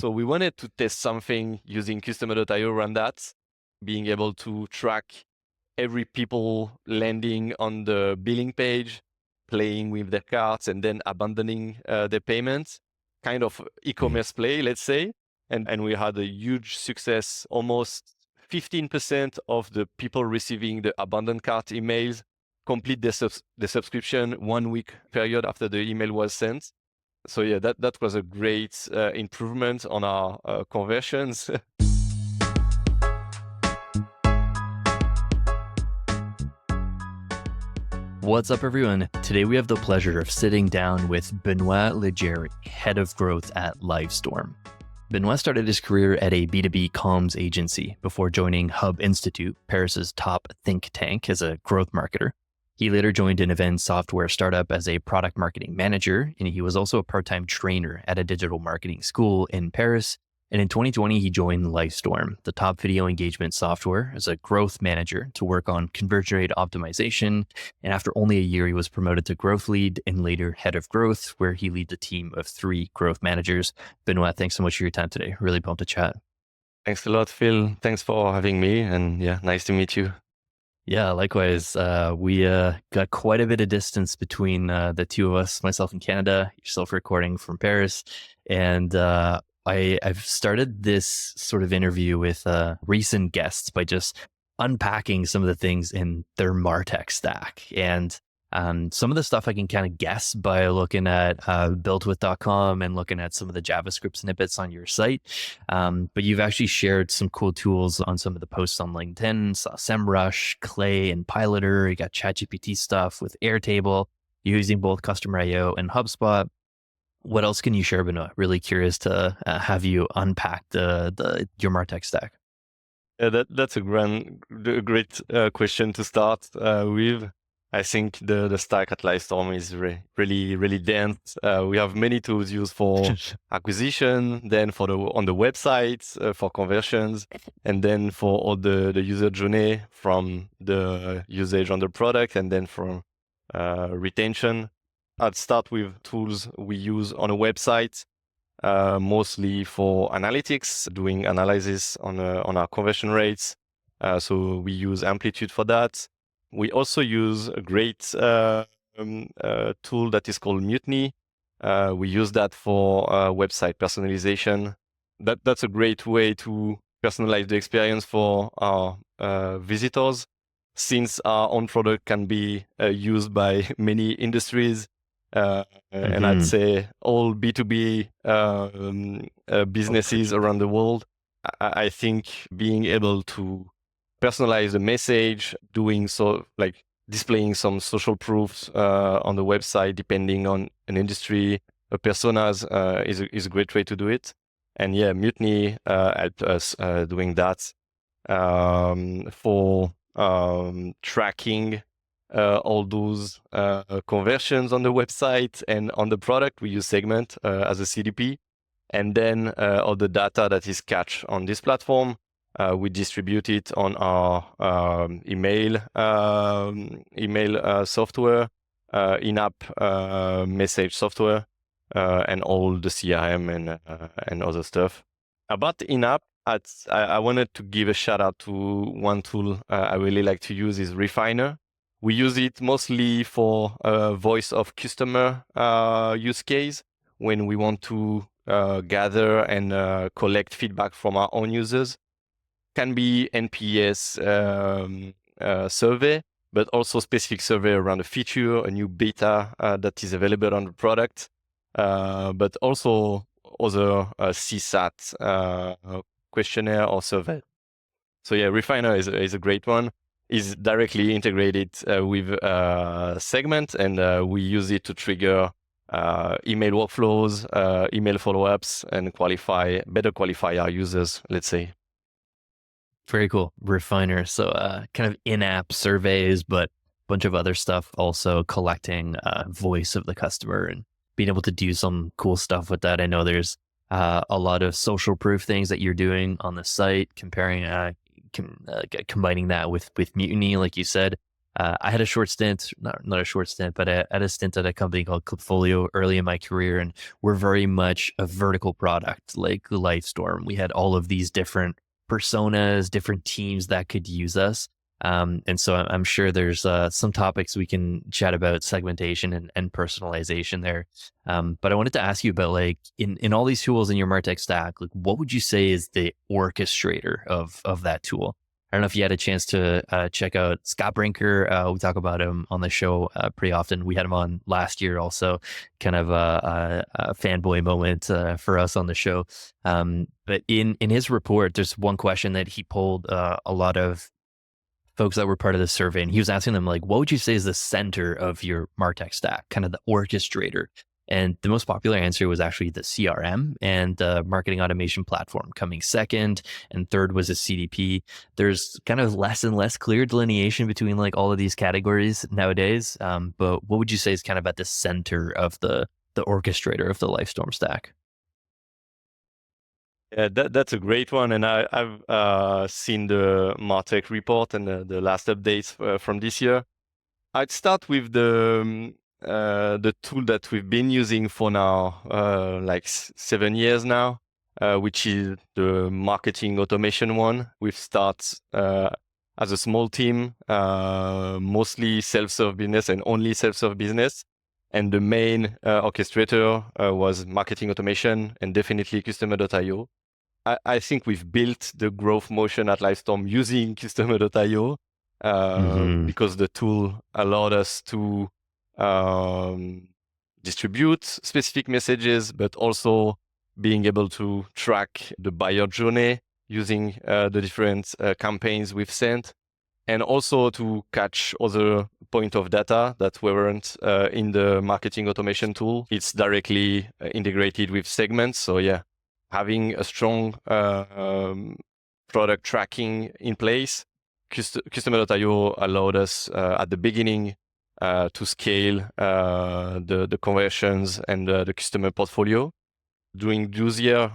So we wanted to test something using Customer.io around that, being able to track every people landing on the billing page, playing with their carts, and then abandoning their payments, kind of e-commerce play, let's say. And we had a huge success. Almost 15% of the people receiving the abandoned cart emails complete the subscription 1 week period after the email was sent. So yeah, that was a great improvement on our conversions. What's up, everyone? Today we have the pleasure of sitting down with Benoit Leggieri, Head of Growth at Livestorm. Benoit started his career at a B2B comms agency before joining Hub Institute, Paris's top think tank, as a growth marketer. He later joined an event software startup as a product marketing manager, and he was also a part-time trainer at a digital marketing school in Paris. And in 2020, he joined Livestorm, the top video engagement software, as a growth manager to work on conversion rate optimization. And after only a year, he was promoted to growth lead and later head of growth, where he leads a team of 3 growth managers. Benoit, thanks so much for your time today. Really pumped to chat. Thanks a lot, Phil. Thanks for having me. And yeah, nice to meet you. Yeah, likewise. We got quite a bit of distance between the two of us, myself in Canada, yourself recording from Paris. And I've started this sort of interview with recent guests by just unpacking some of the things in their Martech stack. And some of the stuff I can kind of guess by looking at builtwith.com and looking at some of the JavaScript snippets on your site. But you've actually shared some cool tools on some of the posts on LinkedIn, saw SEMrush, Clay, and Piloter. You got ChatGPT stuff with Airtable, using both Customerio and HubSpot. What else can you share, Benoit? Really curious to have you unpack your Martech stack. Yeah, that's a great question to start with. I think the stack at Livestorm is really dense. We have many tools used for acquisition, then on the website for conversions, and then for all the user journey from the usage on the product, and then from retention. I'd start with tools we use on a website, mostly for analytics, doing analysis on our conversion rates. So we use Amplitude for that. We also use a great tool that is called Mutiny. We use that for website personalization. That's a great way to personalize the experience for our visitors, since our own product can be used by many industries. And I'd say all B2B businesses around the world. I think being able to personalize the message, doing so, like displaying some social proofs on the website, depending on an industry, a personas, is a great way to do it. And yeah, Mutiny helped us doing that for tracking all those conversions on the website and on the product. We use Segment as a CDP, and then all the data that is cached on this platform, we distribute it on our email software, in-app message software, and all the CRM and other stuff. About in-app, I wanted to give a shout out to one tool I really like to use is Refiner. We use it mostly for voice of customer use case when we want to gather and collect feedback from our own users. Can be NPS survey, but also specific survey around a feature, a new beta that is available on the product, but also other CSAT questionnaire or survey. So yeah, Refiner is a great one. Is directly integrated with Segment, and we use it to trigger email workflows, email follow-ups, and better qualify our users, let's say. Very cool. Refiner. So kind of in-app surveys, but a bunch of other stuff, also collecting voice of the customer and being able to do some cool stuff with that. I know there's a lot of social proof things that you're doing on the site, combining that with Mutiny, like you said. I had a short stint, not a short stint, but I had a stint at a company called Clipfolio early in my career, and we're very much a vertical product like Livestorm. We had all of these different personas, different teams that could use us. And so I'm sure there's some topics we can chat about segmentation and personalization there. But I wanted to ask you about, like, in all these tools in your Martech stack, like, what would you say is the orchestrator of that tool? I don't know if you had a chance to check out Scott Brinker. We talk about him on the show pretty often. We had him on last year also, kind of a fanboy moment for us on the show. But in his report, there's one question that he pulled a lot of folks that were part of the survey, and he was asking them, like, what would you say is the center of your MarTech stack, kind of the orchestrator? And the most popular answer was actually the CRM and the marketing automation platform coming second, and third was a CDP. There's kind of less and less clear delineation between like all of these categories nowadays. But what would you say is kind of at the center of the orchestrator of the Livestorm stack? Yeah, that's a great one, and I've seen the Martech report and the last updates from this year. I'd start with the tool that we've been using for now, like 7 years now, which is the marketing automation one. We've started as a small team, mostly self-serve business and only self-serve business. And the main orchestrator was marketing automation and definitely Customer.io. I think we've built the growth motion at Livestorm using Customer.io Hmm. because the tool allowed us to distribute specific messages, but also being able to track the buyer journey using the different campaigns we've sent, and also to catch other point of data that weren't in the marketing automation tool. It's directly integrated with segments. So yeah, having a strong product tracking in place, Customer.io allowed us at the beginning to scale the conversions and the customer portfolio. During this year,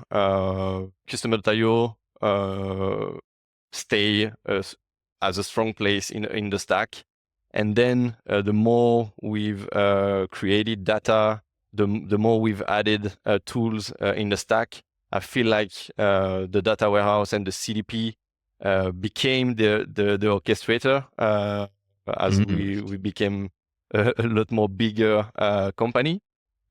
Customer.io stay as a strong place in the stack. And then the more we've created data, the more we've added tools in the stack. I feel like the data warehouse and the CDP became the orchestrator as Mm. we became a lot more bigger company.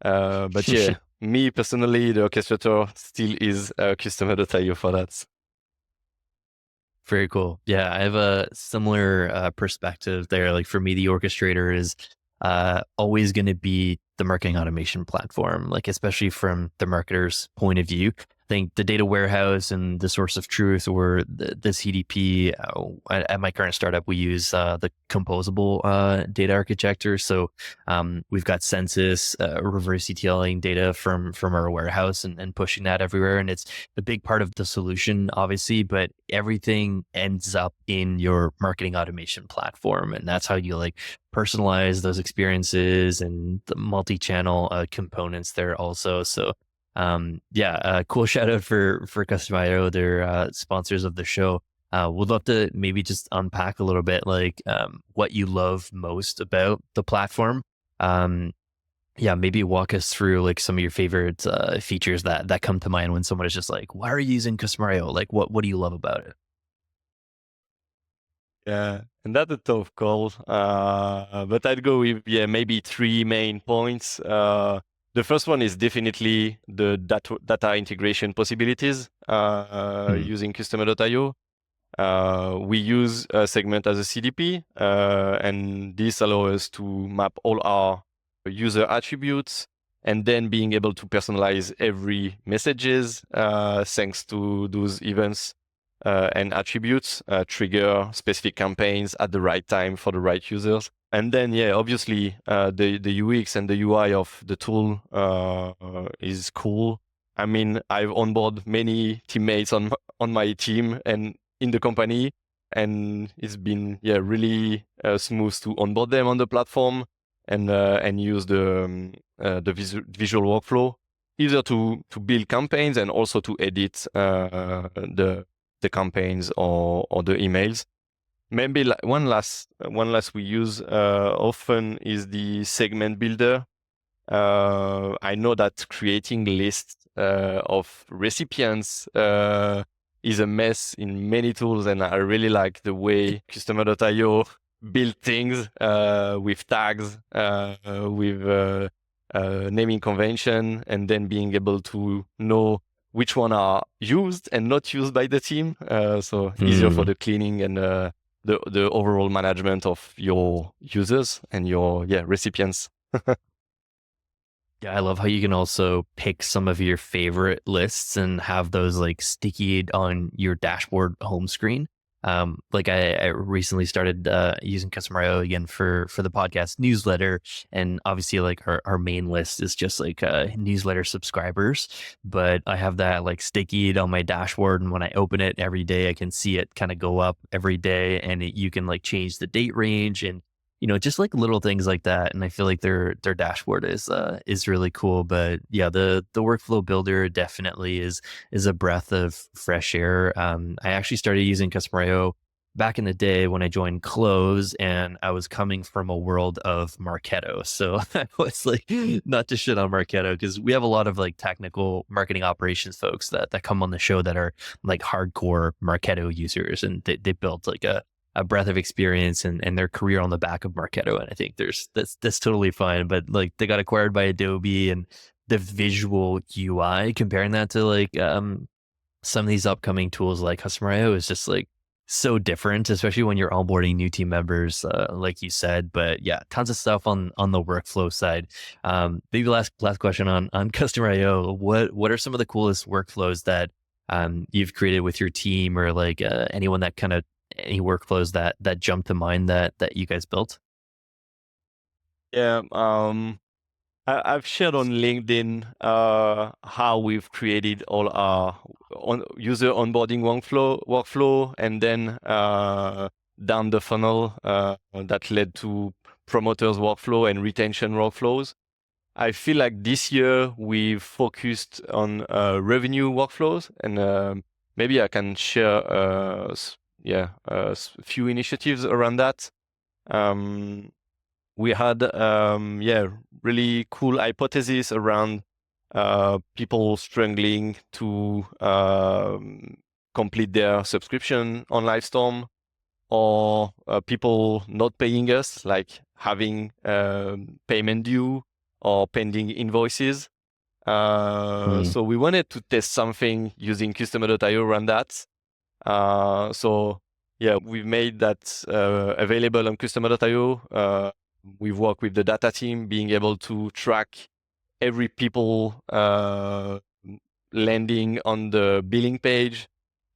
But yeah, me personally, the orchestrator still is Customer.io for that. Very cool. Yeah, I have a similar perspective there. Like for me, the orchestrator is always going to be the marketing automation platform, like especially from the marketer's point of view. I think the data warehouse and the source of truth, or the CDP, at my current startup, we use the composable data architecture. So we've got census, reverse ETLing data from our warehouse, and pushing that everywhere. And it's a big part of the solution, obviously, but everything ends up in your marketing automation platform. And that's how you like personalize those experiences and the multi-channel components there also. So yeah, cool shout out for Customerio. They're sponsors of the show. Would love to maybe just unpack a little bit, like what you love most about the platform. Um, yeah, maybe walk us through like some of your favorite features that come to mind when someone is just like, "Why are you using Customerio? Like, what do you love about it?" Yeah, and that's a tough call. But I'd go with, yeah, maybe three main points. The first one is definitely the data integration possibilities Hmm. using Customer.io. We use Segment as a CDP, and this allows us to map all our user attributes and then being able to personalize every messages thanks to those events and attributes, trigger specific campaigns at the right time for the right users. And then, yeah, obviously, the UX and the UI of the tool is cool. I mean, I've onboarded many teammates on my team and in the company, and it's been, yeah, really smooth to onboard them on the platform and use the visual workflow, either to build campaigns and also to edit the campaigns or the emails. maybe one last we use often is the segment builder. I know that creating lists of recipients is a mess in many tools, and I really like the way Customer.io build things with tags, with naming convention, and then being able to know which one are used and not used by the team. So easier for the cleaning and the overall management of your users and your recipients. Yeah, I love how you can also pick some of your favorite lists and have those like sticky on your dashboard home screen. Like I recently started using Customerio again for the podcast newsletter, and obviously like our main list is just like newsletter subscribers. But I have that like sticky on my dashboard, and when I open it every day, I can see it kind of go up every day, and you can like change the date range and just like little things like that. And I feel like their dashboard is really cool. But yeah, the workflow builder definitely is a breath of fresh air. I actually started using Customerio back in the day when I joined Close, and I was coming from a world of Marketo. So I was like, not to shit on Marketo, because we have a lot of like technical marketing operations folks that come on the show that are like hardcore Marketo users, and they built like a breadth of experience and their career on the back of Marketo. And I think that's totally fine. But like they got acquired by Adobe, and the visual UI, comparing that to like some of these upcoming tools like Customer.io is just like so different, especially when you're onboarding new team members, like you said. But yeah, tons of stuff on the workflow side. Maybe last question on Customer.io. What are some of the coolest workflows that you've created with your team, or like anyone that kind of any workflows that jump to mind that you guys built? Yeah, I've shared on LinkedIn how we've created all our user onboarding workflow, and then down the funnel that led to promoters workflow and retention workflows. I feel like this year we've focused on revenue workflows, and maybe I can share a few initiatives around that. We had really cool hypothesis around people struggling to complete their subscription on Livestorm, or people not paying us, like having payment due or pending invoices. So we wanted to test something using Customer.io around that. So yeah, we've made that available on Customer.io. We've worked with the data team, being able to track every people landing on the billing page,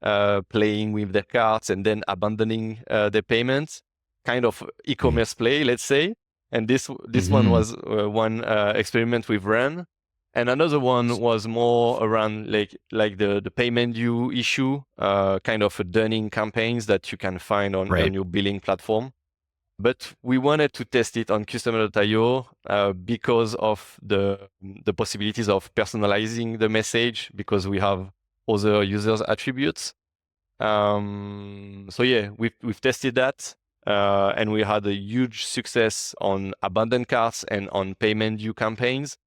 playing with their cards, and then abandoning the payments. Kind of e-commerce play, let's say. And this one was one experiment we've run. And another one was more around like the payment due issue, kind of a dunning campaigns that you can find on your billing platform. But we wanted to test it on Customer.io because of the possibilities of personalizing the message, because we have other users' attributes. So yeah, we've tested that, and we had a huge success on abandoned carts and on payment due campaigns.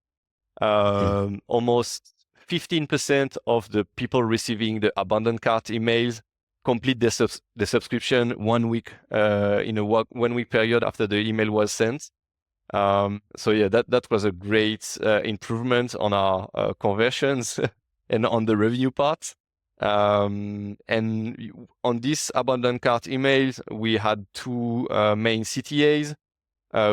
Almost 15% of the people receiving the abandoned cart emails complete the subscription 1 week in a 1 week period after the email was sent. So yeah, that was a great improvement on our conversions and on the revenue part. And on this abandoned cart emails, we had two main CTAs.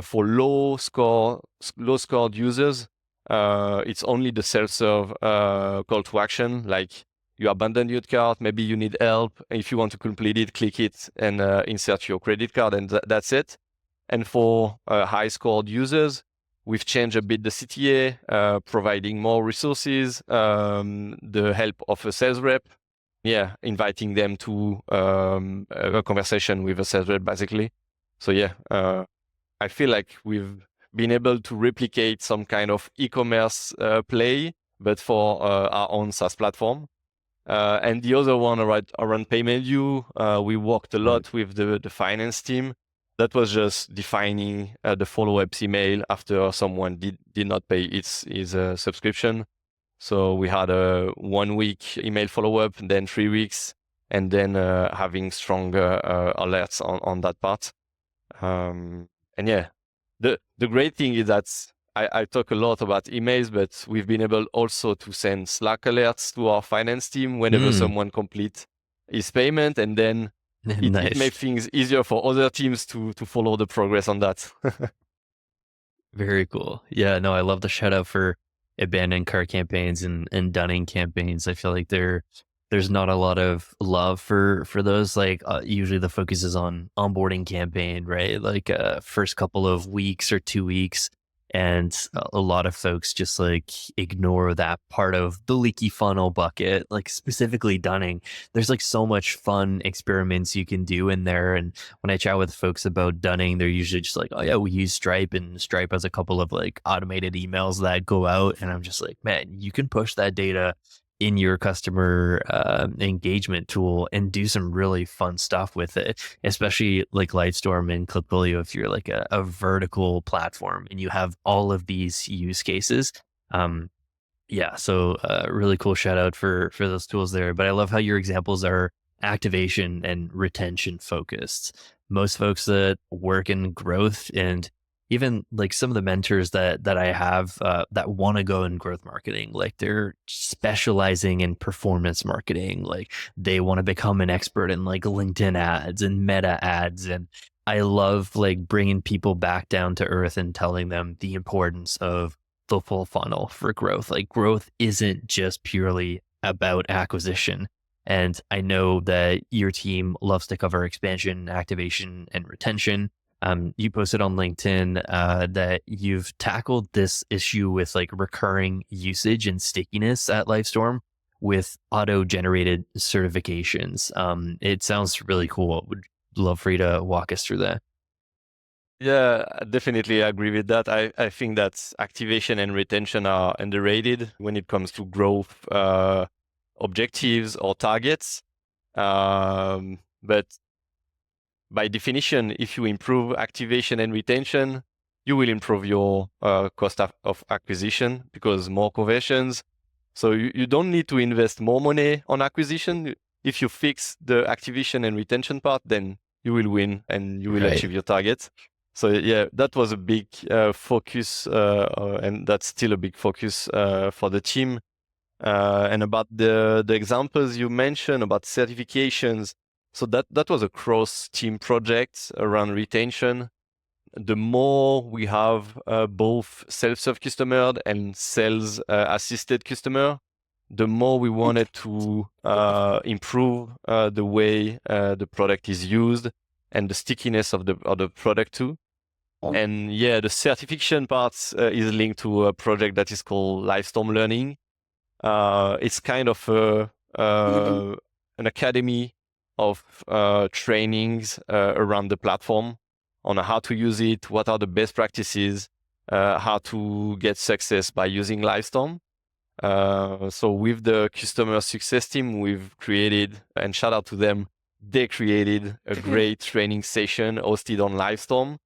For low scored users, it's only the self-serve call to action, like you abandon your cart, maybe you need help. If you want to complete it, click it and insert your credit card, and that's it. And for high-scored users, we've changed a bit the CTA, providing more resources, the help of a sales rep, inviting them to a conversation with a sales rep, basically. So I feel like we've been able to replicate some kind of e-commerce play, but for our own SaaS platform. And the other one around payment due, we worked a lot with the finance team. That was just defining the follow-up email after someone did not pay his subscription. So we had a 1 week email follow-up, then 3 weeks, and then having stronger alerts on that part. And yeah, the great thing is that I talk a lot about emails, but we've been able also to send Slack alerts to our finance team whenever someone completes his payment, and then it makes things easier for other teams to follow the progress on that. Very cool. Yeah, no, I love the shout out for abandoned cart campaigns and dunning campaigns. I feel like there's not a lot of love for those. Like usually the focus is on onboarding campaign, right? Like first couple of weeks or 2 weeks. And a lot of folks just like ignore that part of the leaky funnel bucket, like specifically dunning. There's like so much fun experiments you can do in there. And when I chat with folks about dunning, they're usually just like, oh yeah, we use Stripe, and Stripe has a couple of like automated emails that go out. And I'm just like, man, you can push that data in your customer engagement tool and do some really fun stuff with it, especially like Livestorm and Clipfolio. If you're like a vertical platform and you have all of these use cases, yeah, so really cool shout out for those tools there. But I love how your examples are activation and retention focused. Most folks that work in growth, and even like some of the mentors that I have that want to go in growth marketing, like they're specializing in performance marketing, like they want to become an expert in like LinkedIn ads and meta ads. And I love like bringing people back down to earth and telling them the importance of the full funnel for growth. Like growth isn't just purely about acquisition. And I know that your team loves to cover expansion, activation, and retention. You posted on LinkedIn that you've tackled this issue with like recurring usage and stickiness at Livestorm with auto-generated certifications. It sounds really cool. Would love for you to walk us through that. Yeah, definitely agree with that. I think that activation and retention are underrated when it comes to growth objectives or targets. But by definition, if you improve activation and retention, you will improve your cost of acquisition because more conversions. So you don't need to invest more money on acquisition. If you fix the activation and retention part, then you will win and you will achieve your target. So yeah, that was a big focus, and that's still a big focus for the team. And about the examples you mentioned about certifications, so that was a cross-team project around retention. The more we have both self-serve customer and sales-assisted customer, the more we wanted to improve the way the product is used and the stickiness of the product too. And yeah, the certification part is linked to a project that is called Livestorm Learning. It's kind of an academy of trainings around the platform on how to use it, what are the best practices, how to get success by using Livestorm. So with the customer success team, we've created, and shout out to them, they created a great training session hosted on Livestorm.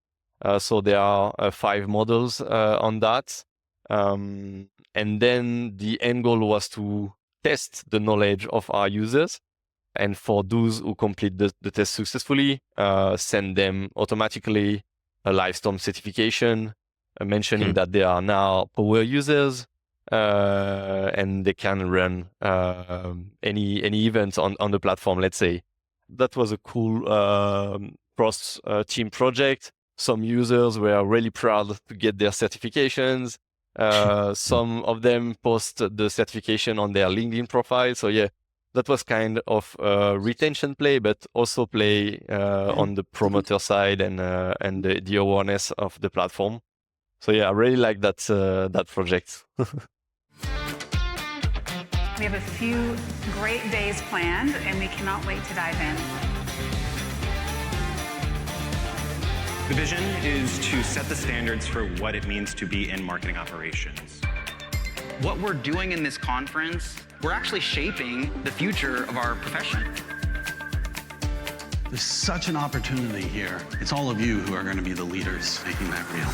So there are 5 models on that. And then the end goal was to test the knowledge of our users. And for those who complete the test successfully, send them automatically a Livestorm certification, mentioning that they are now power users, and they can run any event on the platform, let's say. That was a cool cross-team project. Some users were really proud to get their certifications. Some of them post the certification on their LinkedIn profile. So yeah, that was kind of a retention play, but also play on the promoter side and the awareness of the platform. So yeah, I really like that project. We have a few great days planned, and we cannot wait to dive in. The vision is to set the standards for what it means to be in marketing operations. What we're doing in this conference, we're actually shaping the future of our profession. There's such an opportunity here. It's all of you who are going to be the leaders making that real.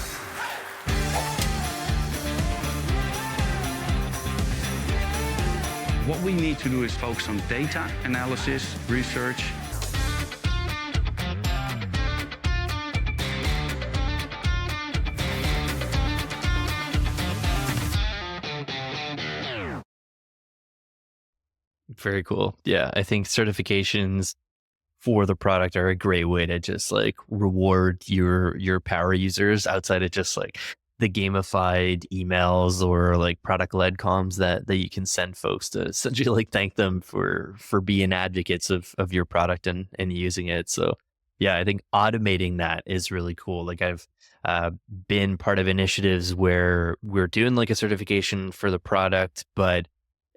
What we need to do is focus on data analysis, research. Very cool. Yeah, I think certifications for the product are a great way to just like reward your power users outside of just like the gamified emails or like product led comms that you can send folks to essentially like thank them for being advocates of your product and using it. So yeah, I think automating that is really cool. Like I've been part of initiatives where we're doing like a certification for the product, but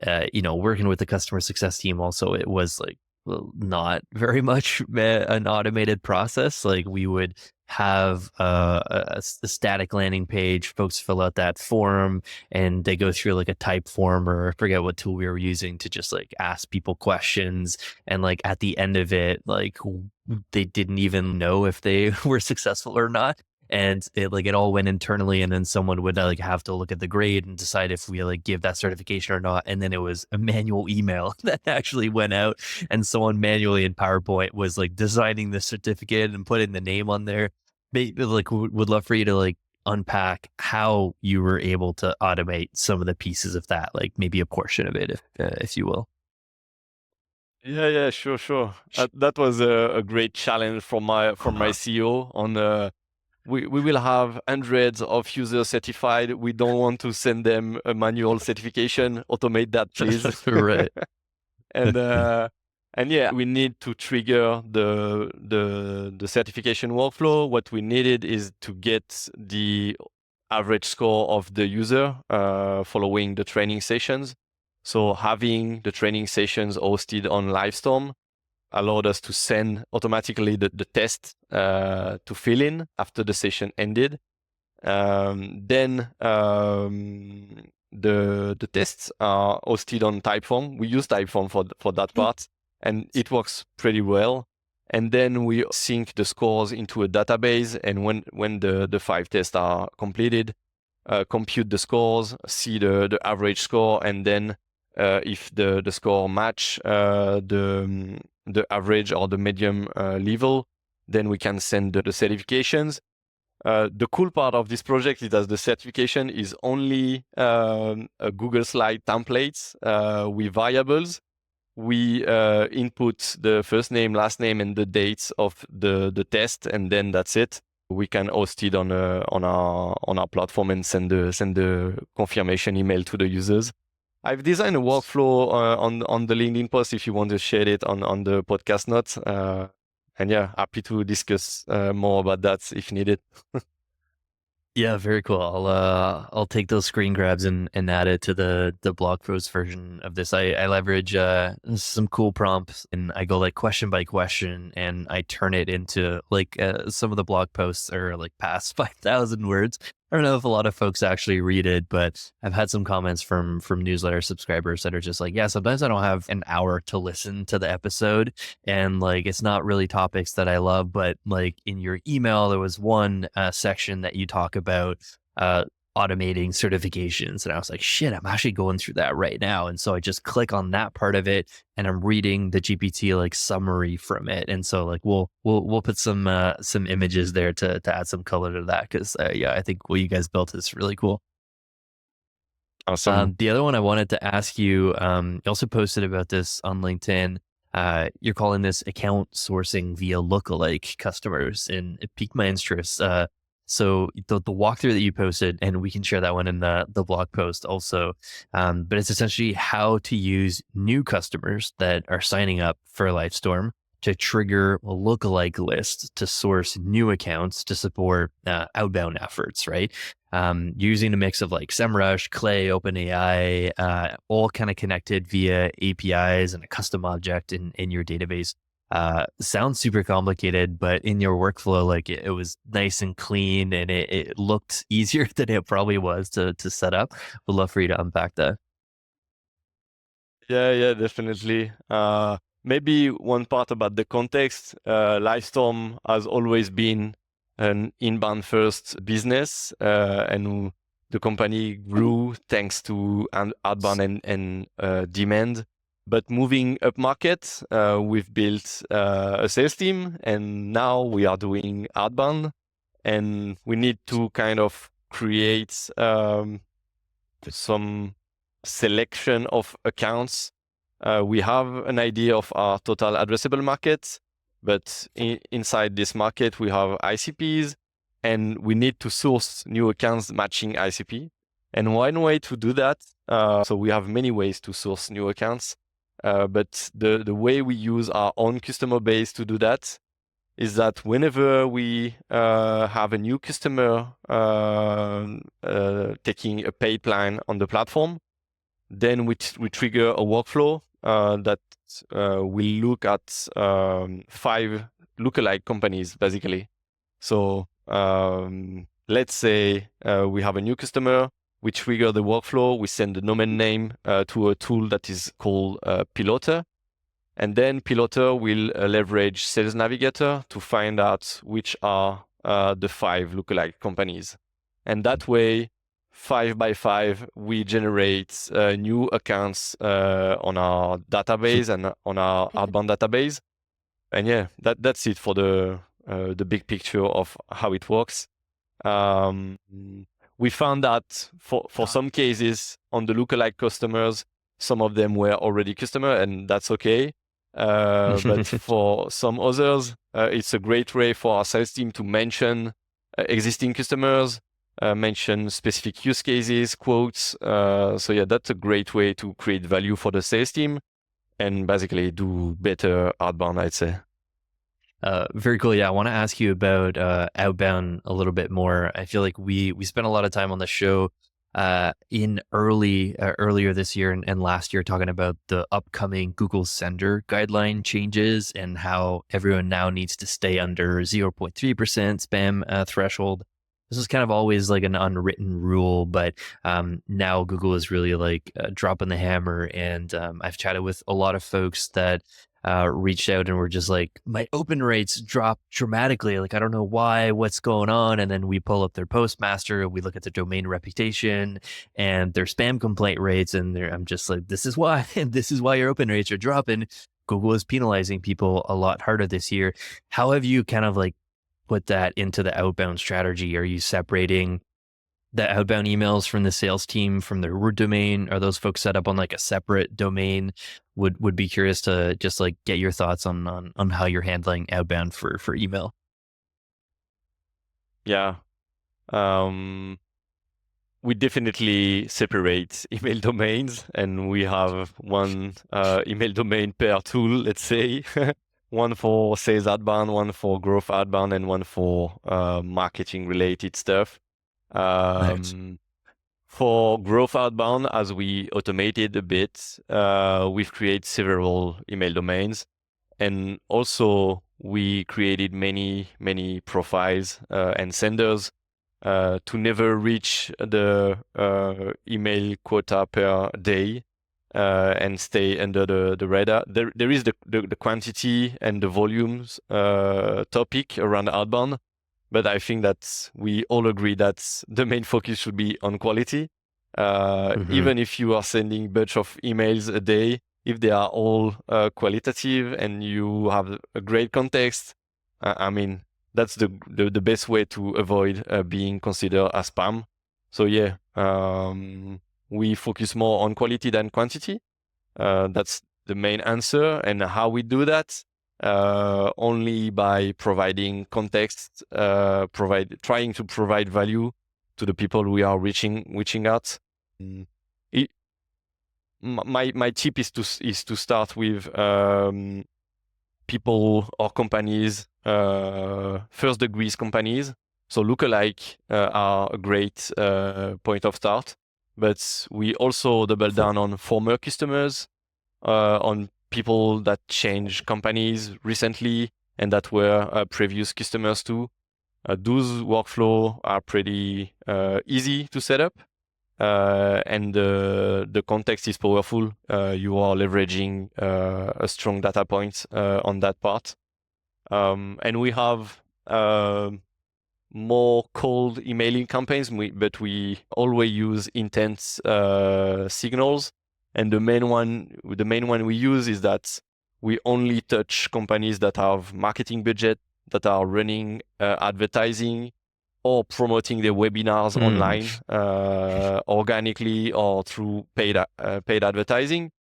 working with the customer success team also, it was like, well, not very much an automated process. Like we would have a static landing page, folks fill out that form and they go through like a type form, or I forget what tool we were using to just like ask people questions. And like at the end of it, like they didn't even know if they were successful or not. And it all went internally, and then someone would like have to look at the grade and decide if we like give that certification or not. And then it was a manual email that actually went out, and someone manually in PowerPoint was like designing the certificate and putting the name on there. Like would love for you to like unpack how you were able to automate some of the pieces of that, like maybe a portion of it, if you will. Yeah, sure. That was a great challenge from my CEO on. We will have hundreds of users certified. We don't want to send them a manual certification. Automate that, please. Right. And yeah, we need to trigger the certification workflow. What we needed is to get the average score of the user following the training sessions. So having the training sessions hosted on Livestorm allowed us to send automatically the test to fill in after the session ended. Then the tests are hosted on Typeform. We use Typeform for that part, and it works pretty well. And then we sync the scores into a database, and when the 5 tests are completed, compute the scores, see the average score, and then if the score match the average or the medium level, then we can send the certifications. The cool part of this project is that the certification is only a Google Slide templates with variables. We input the first name, last name, and the dates of the test, and then that's it. We can host it on our platform and send the confirmation email to the users. I've designed a workflow on the LinkedIn post if you want to share it on the podcast notes. And yeah, happy to discuss more about that if needed. Yeah, very cool. I'll take those screen grabs and add it to the blog post version of this. I leverage some cool prompts, and I go like question by question, and I turn it into like some of the blog posts are like past 5,000 words. I don't know if a lot of folks actually read it, but I've had some comments from newsletter subscribers that are just like, yeah, sometimes I don't have an hour to listen to the episode, and like it's not really topics that I love, but like in your email there was one section that you talk about automating certifications, and I was like, shit, I'm actually going through that right now. And so I just click on that part of it, and I'm reading the GPT like summary from it. And so like we'll put some images there to add some color to that, because yeah, I think what you guys built is really cool. Awesome. The other one I wanted to ask you, you also posted about this on LinkedIn. You're calling this account sourcing via Lookalike customers, and it piqued my interest. So the walkthrough that you posted, and we can share that one in the blog post also, but it's essentially how to use new customers that are signing up for Livestorm to trigger a lookalike list to source new accounts to support outbound efforts, right? Using a mix of like SEMrush, Clay, OpenAI, all kind of connected via APIs and a custom object in your database. Sounds super complicated, but in your workflow, like it was nice and clean, and it looked easier than it probably was to set up. Would love for you to unpack that. Yeah, definitely. Maybe one part about the context. Livestorm has always been an inbound first business, and the company grew thanks to outbound and demand. But moving up market, we've built a sales team, and now we are doing outbound, and we need to kind of create some selection of accounts. We have an idea of our total addressable market, but inside this market, we have ICPs, and we need to source new accounts matching ICP. And one way to do that, so we have many ways to source new accounts, but the way we use our own customer base to do that is that whenever we have a new customer taking a paid plan on the platform, then we trigger a workflow that will look at 5 lookalike companies, basically. So let's say we have a new customer, we trigger the workflow, we send the domain name to a tool that is called Piloter. And then Piloter will leverage Sales Navigator to find out which are the 5 lookalike companies. And that way, 5 by 5, we generate new accounts on our database and on our outbound database. And yeah, that's it for the big picture of how it works. We found that for some cases on the lookalike customers, some of them were already customer, and that's okay. But for some others, it's a great way for our sales team to mention existing customers, mention specific use cases, quotes. So yeah, that's a great way to create value for the sales team and basically do better outbound, I'd say. Very cool. Yeah, I want to ask you about Outbound a little bit more. I feel like we spent a lot of time on the show earlier this year and last year talking about the upcoming Google Sender guideline changes and how everyone now needs to stay under 0.3% spam threshold. This is kind of always like an unwritten rule, but now Google is really like dropping the hammer. And I've chatted with a lot of folks that reached out and were just like, my open rates dropped dramatically. Like, I don't know why, what's going on. And then we pull up their postmaster, we look at their domain reputation and their spam complaint rates. And I'm just like, this is why, and this is why your open rates are dropping. Google is penalizing people a lot harder this year. How have you kind of like put that into the outbound strategy? Are you separating the outbound emails from the sales team from their root domain? Are those folks set up on like a separate domain? Would be curious to just like get your thoughts on how you're handling outbound for email. Yeah. We definitely separate email domains, and we have one email domain per tool, let's say. One for sales outbound, one for growth outbound, and one for marketing related stuff. Nice. For growth outbound, as we automated a bit, we've created several email domains, and also we created many profiles and senders to never reach the email quota per day and stay under the radar. There is the quantity and the volumes topic around outbound. But I think that we all agree that the main focus should be on quality. Even if you are sending a bunch of emails a day, if they are all qualitative and you have a great context, I mean, that's the best way to avoid being considered as spam. So yeah, we focus more on quality than quantity. That's the main answer. And how we do that? Only by providing context, trying to provide value to the people we are reaching out. My tip is to start with people or companies, first degrees companies. So lookalike are a great point of start, but we also double down on former customers, on people that change companies recently and that were previous customers too. Those workflows are pretty easy to set up. And the context is powerful. You are leveraging a strong data point on that part. And we have more cold emailing campaigns, but we always use intent signals. And the main one we use is that we only touch companies that have marketing budget, that are running advertising, or promoting their webinars online organically or through paid advertising.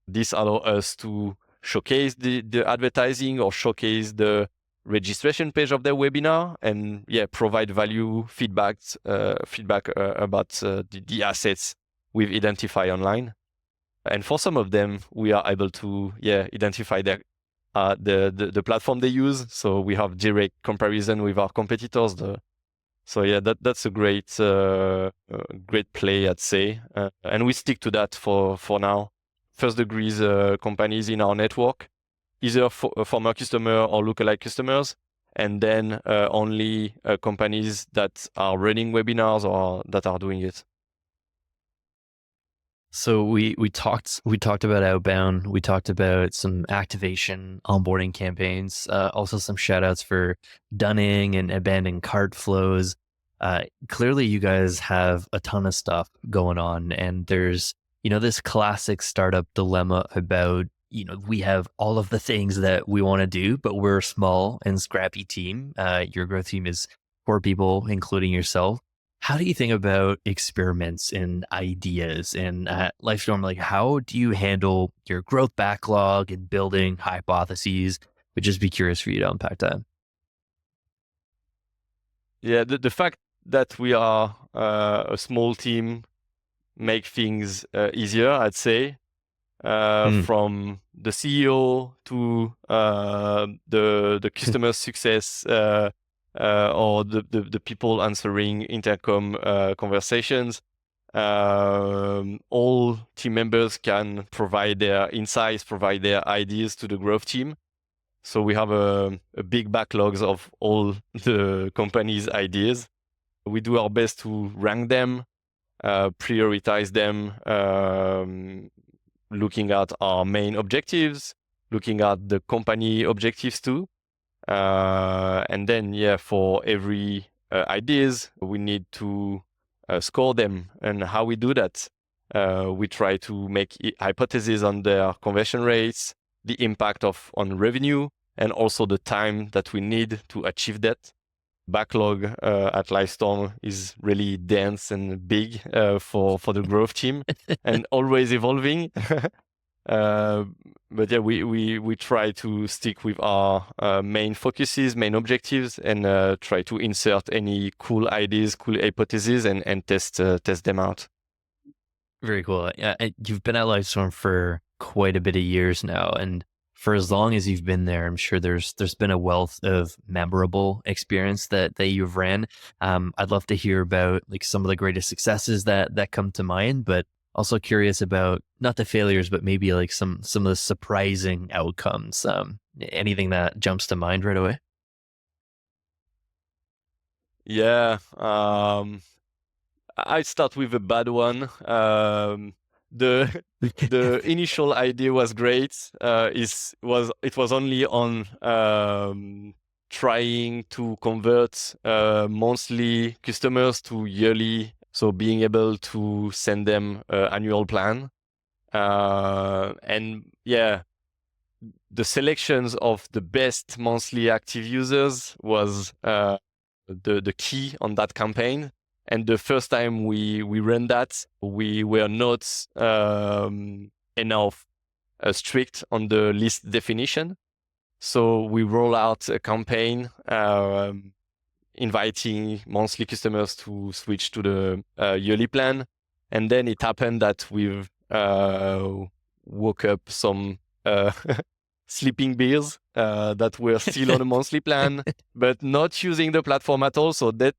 This allows us to showcase the advertising or showcase the registration page of their webinar and provide value feedback about the assets we've identified online. And for some of them, we are able to identify the platform they use. So we have direct comparison with our competitors. So that's a great play, I'd say, and we stick to that for now. First degrees companies in our network, either former customer or lookalike customers, and then only companies that are running webinars or that are doing it. So we talked about Outbound. We talked about some activation, onboarding campaigns, also some shout outs for dunning and abandoned cart flows. Clearly you guys have a ton of stuff going on, and there's, this classic startup dilemma about, we have all of the things that we want to do, but we're a small and scrappy team. Your growth team is 4 people, including yourself. How do you think about experiments and ideas? And at Livestorm, like, how do you handle your growth backlog and building hypotheses? Would just be curious for you to unpack that. Yeah, the fact that we are a small team make things easier, I'd say. From the CEO to the customer success or the people answering intercom conversations. All team members can provide their insights, provide their ideas to the growth team. So we have a big backlogs of all the company's ideas. We do our best to rank them, prioritize them, looking at our main objectives, looking at the company objectives too. And then, for every ideas, we need to score them. And how we do that, we try to make hypotheses on their conversion rates, the impact on revenue, and also the time that we need to achieve that. Backlog at Livestorm is really dense and big for the growth team and always evolving. But we try to stick with our main focuses, main objectives, and try to insert any cool ideas, cool hypotheses, and test them out. Very cool. You've been at Livestorm for quite a bit of years now, and for as long as you've been there, I'm sure there's been a wealth of memorable experience that you've ran. I'd love to hear about like some of the greatest successes that come to mind, but also curious about not the failures, but maybe like some of the surprising outcomes. Anything that jumps to mind right away? Yeah, I start with a bad one. The initial idea was great. It was only on trying to convert monthly customers to yearly. So being able to send them an annual plan. And the selections of the best monthly active users was the key on that campaign. And the first time we ran that, we were not enough strict on the list definition. So we roll out a campaign inviting monthly customers to switch to the yearly plan. And then it happened that we've woke up some sleeping bears that were still on a monthly plan, but not using the platform at all. So that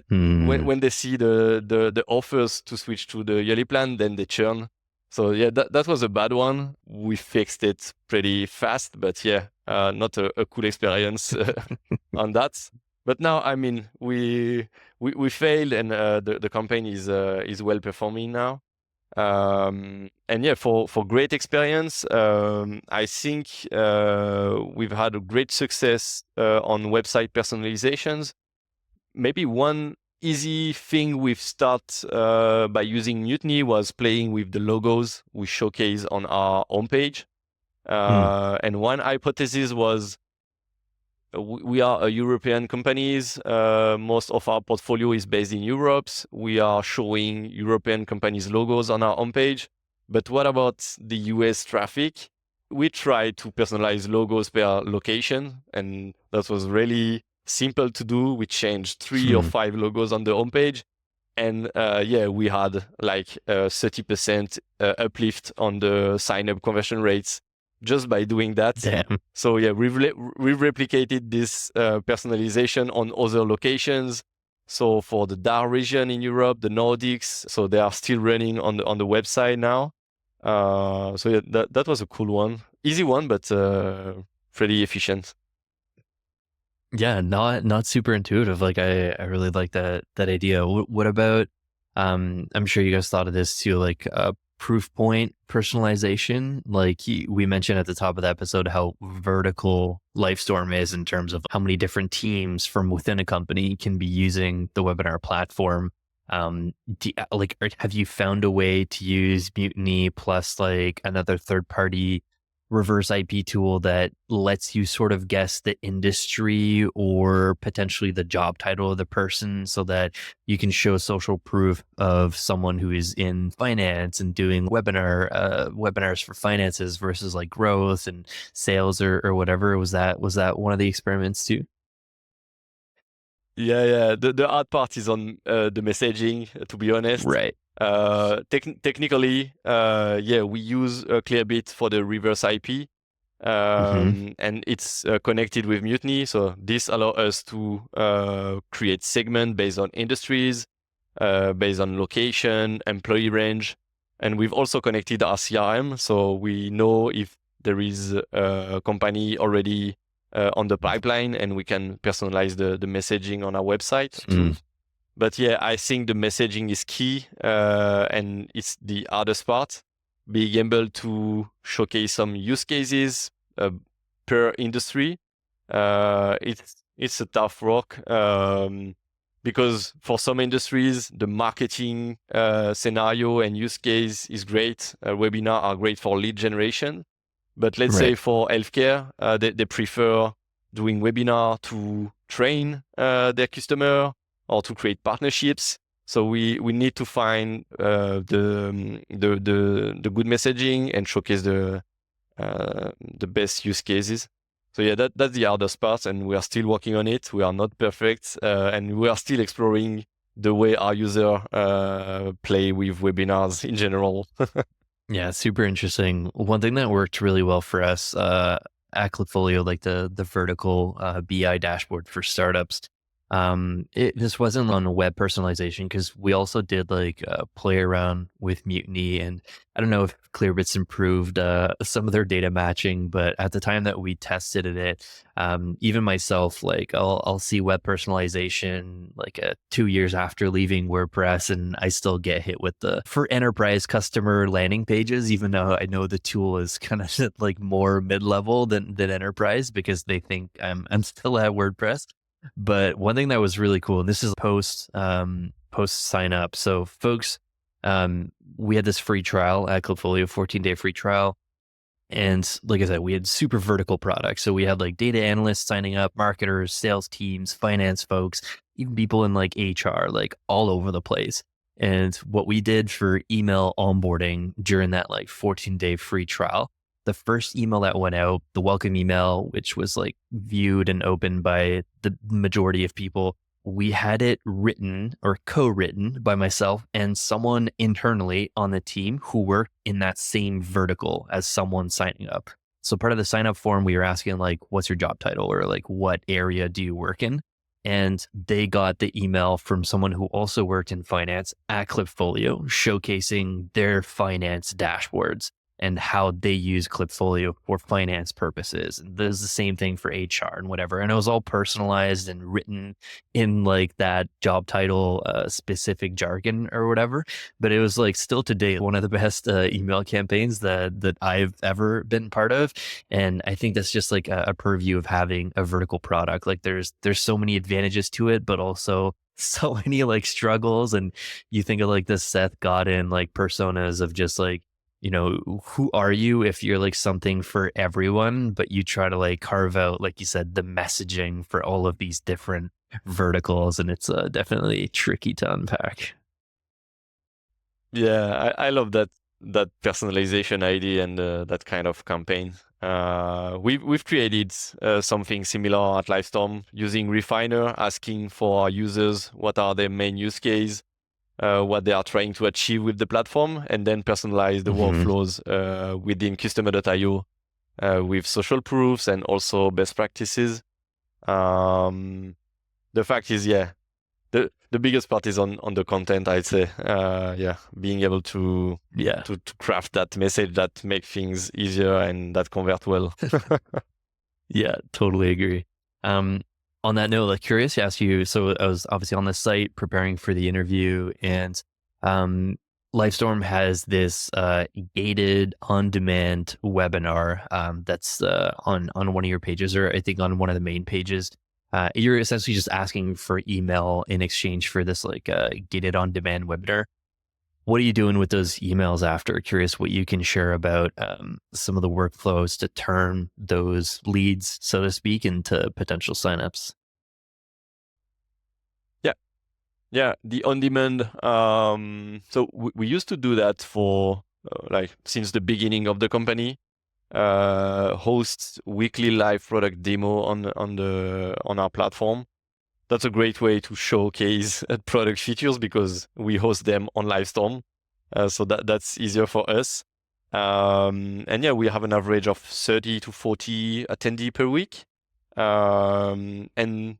when they see the offers to switch to the yearly plan, then they churn. So yeah, that was a bad one. We fixed it pretty fast, but yeah, not a cool experience on that. But now, I mean, we failed, and the campaign is well performing now. And yeah, for great experience, I think we've had a great success on website personalizations. Maybe one easy thing we've started by using Mutiny was playing with the logos we showcase on our homepage. And one hypothesis was we are a European companies. Most of our portfolio is based in Europe. We are showing European companies' logos on our homepage. But what about the US traffic? We tried to personalize logos per location, and that was really simple to do. We changed 3 or 5 logos on the homepage. And yeah, we had like 30% uplift on the sign-up conversion rates just by doing that. Damn. So yeah, we've replicated this personalization on other locations. So for the DACH region in Europe, the Nordics, so they are still running on the website now. So yeah, that was a cool one, easy one, but pretty efficient. Yeah, not super intuitive. Like I really like that idea. What about? I'm sure you guys thought of this too, like proof point personalization. Like we mentioned at the top of the episode how vertical Livestorm is in terms of how many different teams from within a company can be using the webinar platform. Have you found a way to use Mutiny plus like another third party reverse IP tool that lets you sort of guess the industry or potentially the job title of the person so that you can show social proof of someone who is in finance and doing webinars for finances versus like growth and sales or whatever? Was that one of the experiments too? Yeah. The hard part is on the messaging, to be honest. Right. Technically, yeah, we use Clearbit for the reverse IP, and it's connected with Mutiny. So this allows us to create segments based on industries, based on location, employee range, and we've also connected our CRM, so we know if there is a company already on the pipeline, and we can personalize the messaging on our website too. But yeah, I think the messaging is key, and it's the hardest part. Being able to showcase some use cases per industry. It's a tough work because for some industries, the marketing scenario and use case is great. Webinars are great for lead generation. But let's say for healthcare, they prefer doing webinar to train their customer or to create partnerships. So we need to find the good messaging and showcase the best use cases. So yeah, that's the hardest part, and we are still working on it. We are not perfect, and we are still exploring the way our user play with webinars in general. Yeah, super interesting. One thing that worked really well for us at Clipfolio, like the vertical BI dashboard for startups. This wasn't on web personalization because we also did like play around with Mutiny, and I don't know if Clearbit's improved some of their data matching, but at the time that we tested it, even myself, like I'll see web personalization like 2 years after leaving WordPress, and I still get hit with for enterprise customer landing pages, even though I know the tool is kind of like more mid-level than enterprise because they think I'm still at WordPress. But one thing that was really cool, and this is post sign up. So folks, we had this free trial at Clipfolio, 14-day free trial. And like I said, we had super vertical products. So we had like data analysts signing up, marketers, sales teams, finance folks, even people in like HR, like all over the place. And what we did for email onboarding during that like 14-day free trial, the first email that went out, the welcome email, which was like viewed and opened by the majority of people, we had it written or co-written by myself and someone internally on the team who worked in that same vertical as someone signing up. So part of the sign up form, we were asking like, what's your job title or like, what area do you work in? and they got the email from someone who also worked in finance at Clipfolio, showcasing their finance dashboards and how they use Clipfolio for finance purposes. And there's the same thing for HR and whatever. And it was all personalized and written in like that job title specific jargon or whatever. But it was like still to date one of the best email campaigns that I've ever been part of. And I think that's just like a purview of having a vertical product. Like there's so many advantages to it, but also so many like struggles. And you think of like the Seth Godin like personas of just like, you know, who are you if you're like something for everyone, but you try to like carve out, like you said, the messaging for all of these different verticals. And it's definitely tricky to unpack. Yeah, I love that personalization idea and that kind of campaign. We've created something similar at Livestorm using Refiner, asking for our users what are their main use case, what they are trying to achieve with the platform, and then personalize the workflows within Customer.io with social proofs and also best practices. The fact is, the biggest part is on the content, I'd say. Being able to craft that message that make things easier and that convert well. Yeah, totally agree. On that note, like curious to ask you, so I was obviously on the site preparing for the interview, and Livestorm has this gated on-demand webinar that's on one of your pages, or I think on one of the main pages. You're essentially just asking for email in exchange for this like gated on-demand webinar. What are you doing with those emails after? Curious what you can share about some of the workflows to turn those leads, so to speak, into potential signups. Yeah, the on-demand. So we used to do that for like since the beginning of the company. Host weekly live product demo on our platform. That's a great way to showcase product features because we host them on Livestorm. So that's easier for us. And yeah, we have an average of 30 to 40 attendees per week. And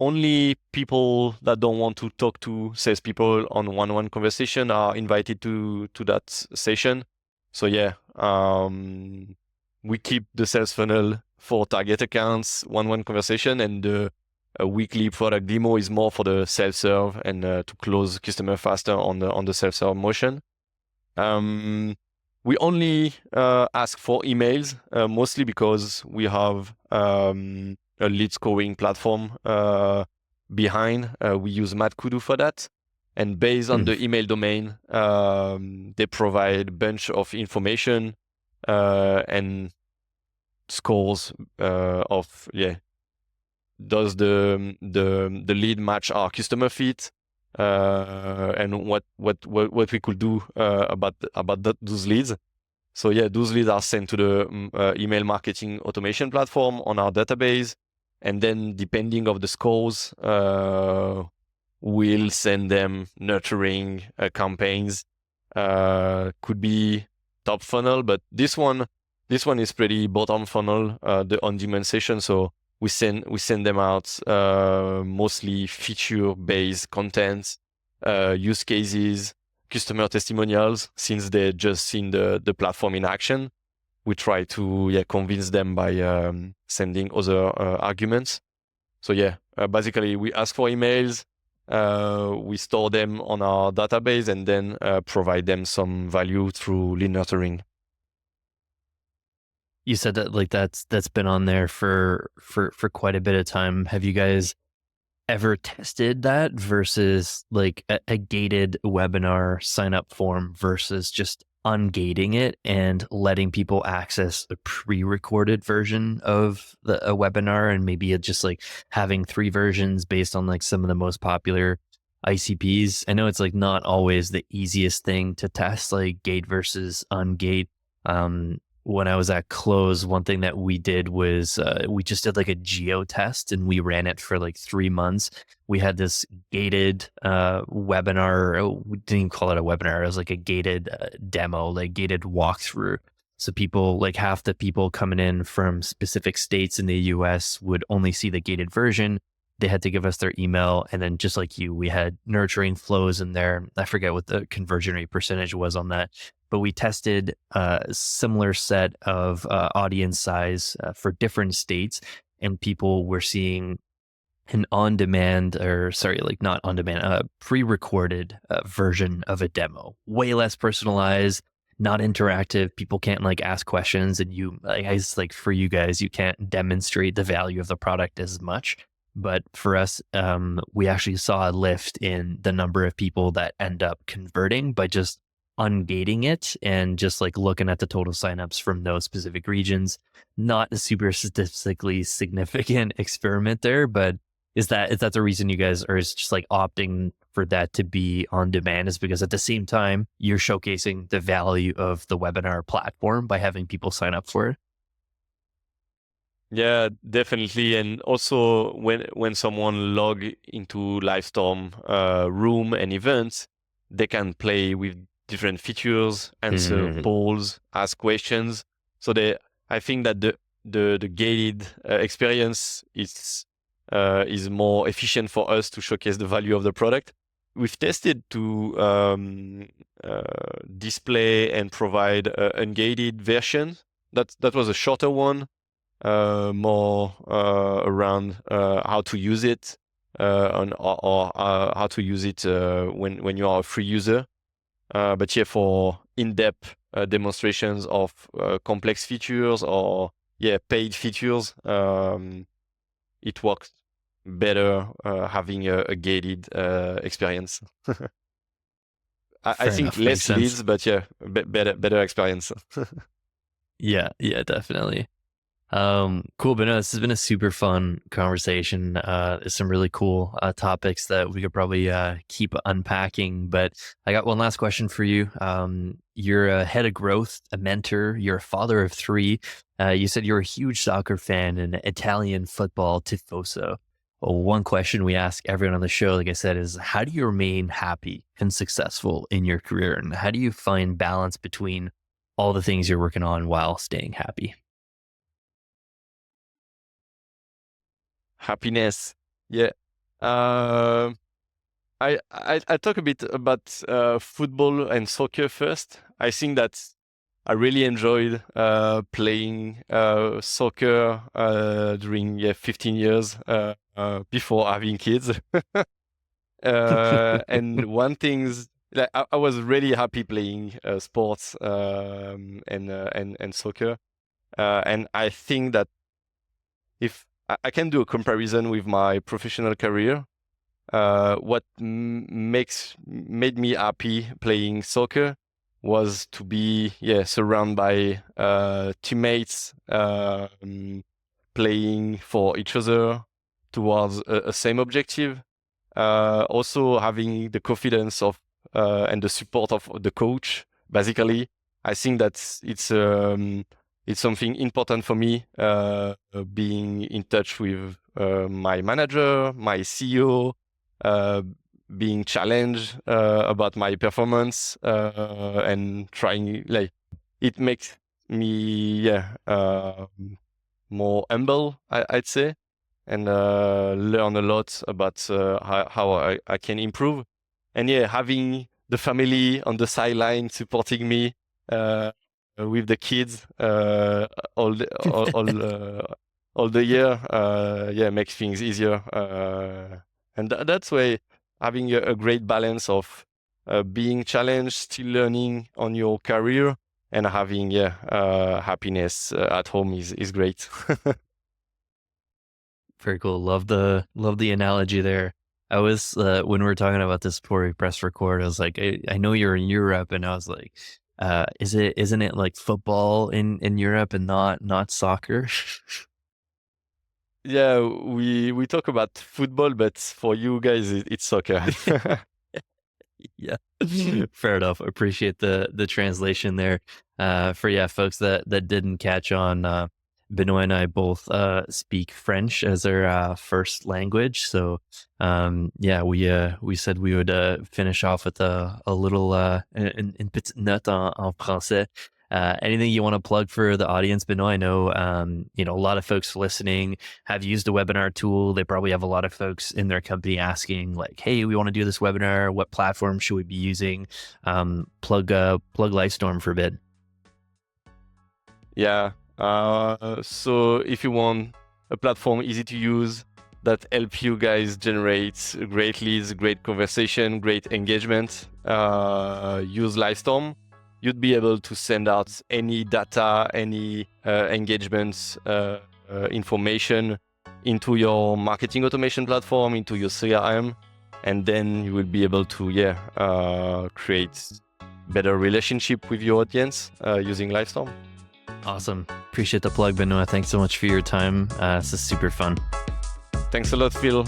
only people that don't want to talk to salespeople on one-on-one conversation are invited to that session. So yeah, we keep the sales funnel for target accounts, one-on-one conversation, and a weekly product demo is more for the self-serve and to close customer faster on the self-serve motion. We only ask for emails, mostly because we have a lead scoring platform behind. We use MadKudu for that. And based on the email domain, they provide a bunch of information and scores of does the lead match our customer fit, and what we could do about those leads. So yeah, those leads are sent to the email marketing automation platform on our database, and then depending of the scores, we'll send them nurturing campaigns. Could be top funnel, but this one is pretty bottom funnel, the on-demand session. So we send them out mostly feature-based content, use cases, customer testimonials. Since they just seen the platform in action, we try to convince them by sending other arguments. So basically we ask for emails, we store them on our database, and then provide them some value through lead nurturing. You said that like that's been on there for quite a bit of time. Have you guys ever tested that versus like a gated webinar sign up form versus just ungating it and letting people access a pre-recorded version of a webinar, and maybe just like having 3 versions based on like some of the most popular ICPs? I know it's like not always the easiest thing to test, like gate versus ungate. When I was at Close, one thing that we did was we just did like a geo test, and we ran it for like 3 months. We had this gated webinar. We didn't even call it a webinar. It was like a gated demo, like gated walkthrough. So people, like half the people coming in from specific states in the US would only see the gated version. they had to give us their email. And then just like you, we had nurturing flows in there. I forget what the conversion rate percentage was on that, but we tested a similar set of audience size for different states, and people were seeing an on-demand, or sorry, like not on-demand, pre-recorded version of a demo, way less personalized, not interactive. People can't like ask questions, and you, I guess, like for you guys, you can't demonstrate the value of the product as much. But for us, we actually saw a lift in the number of people that end up converting by just ungating it and just like looking at the total signups from those specific regions. Not a super statistically significant experiment there, but is that the reason you guys are just like opting for that to be on demand, is because at the same time you're showcasing the value of the webinar platform by having people sign up for it? Yeah, definitely. And also when someone log into Livestorm room and events, they can play with different features, answer polls, ask questions. So I think that the gated experience is more efficient for us to showcase the value of the product. We've tested to display and provide ungated version. That was a shorter one, more around how to use it or how to use it when you are a free user. But yeah, for in-depth demonstrations of complex features or paid features, it works better having a gated experience. I think enough, less makes leads, sense. but yeah, better experience. Yeah, definitely. Cool, Benoit, this has been a super fun conversation. There's some really cool topics that we could probably keep unpacking, but I got one last question for you. You're a head of growth, a mentor, you're a father of 3. You said you're a huge soccer fan and Italian football tifoso. Well, one question we ask everyone on the show, like I said, is how do you remain happy and successful in your career? And how do you find balance between all the things you're working on while staying happy? Happiness. Yeah. I talk a bit about football and soccer first. I think that I really enjoyed playing soccer during 15 years before having kids. And one thing is, like, I was really happy playing sports and soccer. And I think that if I can do a comparison with my professional career, what made me happy playing soccer was to be surrounded by teammates playing for each other towards a same objective. Also having the confidence of and the support of the coach. Basically, I think that it's something important for me, being in touch with my manager, my CEO, being challenged about my performance, and trying, like, it makes me more humble, I'd say, and learn a lot about how I can improve. And having the family on the sideline supporting me with the kids all the year, makes things easier. And that's why having a great balance of being challenged, still learning on your career, and having happiness at home is great. Very cool. Love the analogy there. I was when we were talking about this before we press record, I was like, I know you're in Europe, and I was like, isn't it like football in Europe and not soccer? Yeah, we talk about football, but for you guys, it's soccer. Yeah, fair enough. Appreciate the translation there. For folks that didn't catch on, Benoit and I both speak French as our first language. So we said we would finish off with a little une petite note en français. Anything you want to plug for the audience, Benoit? I know, a lot of folks listening have used a webinar tool. They probably have a lot of folks in their company asking like, hey, we want to do this webinar. What platform should we be using? Plug Livestorm for a bit. Yeah. So if you want a platform easy to use that help you guys generate great leads, great conversation, great engagement, use Livestorm. You'd be able to send out any data, any engagements, information into your marketing automation platform, into your CRM, and then you will be able to create better relationship with your audience using Livestorm. Awesome. Appreciate the plug, Benoit. Thanks so much for your time. This is super fun. Thanks a lot, Phil.